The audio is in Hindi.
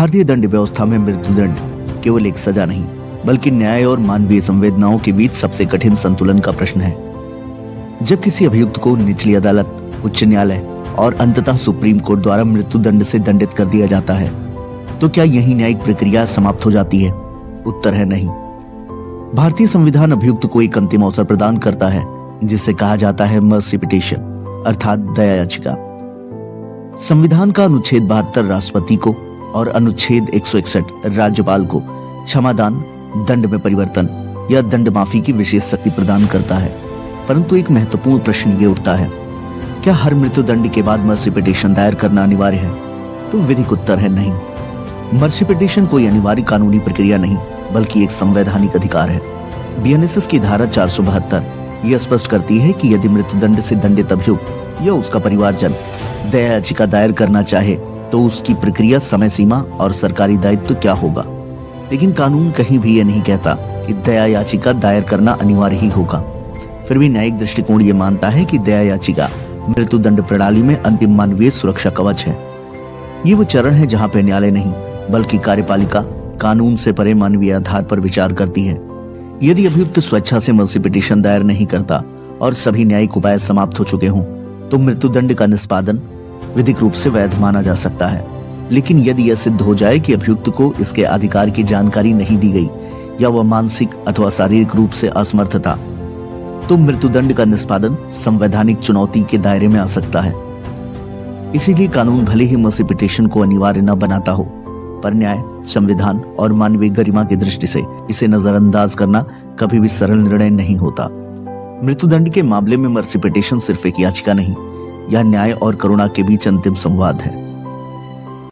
भारतीय दंड व्यवस्था में मृत्युदंड केवल एक सजा नहीं, बल्कि न्याय और मानवीय संवेदनाओं के बीच सबसे कठिन संतुलन का प्रश्न है। जब किसी अभियुक्त को निचली अदालत, उच्च न्यायालय और अंततः सुप्रीम कोर्ट द्वारा मृत्युदंड से दंडित कर दिया जाता है, तो क्या यही न्यायिक प्रक्रिया समाप्त हो जाती है? उत्तर है नहीं। भारतीय संविधान अभियुक्त को एक अंतिम अवसर प्रदान करता है, जिसे कहा जाता है मर्सी पिटीशन, अर्थात दया याचिका। संविधान का अनुच्छेद 72 राष्ट्रपति को और अनुच्छेद 161 राज्यपाल को क्षमादान, दंड में परिवर्तन या दंड माफी की विशेष शक्ति प्रदान करता है। परंतु एक महत्वपूर्ण प्रश्न ये उठता है, क्या हर मृत्युदंड के बाद मर्सी पिटीशन दायर करना अनिवार्य है? तो विधिक उत्तर है नहीं। मर्सी पिटीशन कोई अनिवार्य कानूनी प्रक्रिया नहीं, बल्कि एक संवैधानिक अधिकार है। बीएनएसएस की धारा 472 यह स्पष्ट करती है कि यदि मृत्युदंड से दंडित अभियुक्त या उसका परिवारजन दया याचिका दायर करना चाहे, तो उसकी प्रक्रिया, समय सीमा और सरकारी दायित्व क्या होगा। लेकिन कानून कहीं भी यह नहीं कहता कि दया याचिका दायर करना अनिवार्य ही होगा। फिर भी न्यायिक दृष्टिकोण ये मानता है कि दया याचिका मृत्युदंड प्रणाली में अंतिम मानवीय सुरक्षा कवच है। ये वो चरण है जहाँ पे न्यायालय नहीं, बल्कि कार्यपालिका कानून से परे मानवीय आधार पर विचार करती है। यदि अभियुक्त स्वेच्छा से मर्सी पिटीशन दायर नहीं करता और सभी न्यायिक उपाय समाप्त हो चुके हों, तो मृत्युदंड का निष्पादन विधिक रूप से वैध माना जा सकता है। लेकिन यदि यह सिद्ध हो जाए कि अभियुक्त को इसके अधिकार की जानकारी नहीं दी गई या वह मानसिक अथवा शारीरिक रूप से असमर्थ था, तो मृत्युदंड का निष्पादन संवैधानिक चुनौती के दायरे में आ सकता है। इसीलिए कानून भले ही मर्सी पिटीशन को अनिवार्य न बनाता हो, पर न्याय, संविधान और मानवीय गरिमा की दृष्टि से इसे नजरअंदाज करना कभी भी सरल निर्णय नहीं होता। मृत्युदंड के मामले में मर्सी पिटीशन सिर्फ एक याचिका नहीं, यह न्याय और करुणा के बीच अंतिम संवाद है।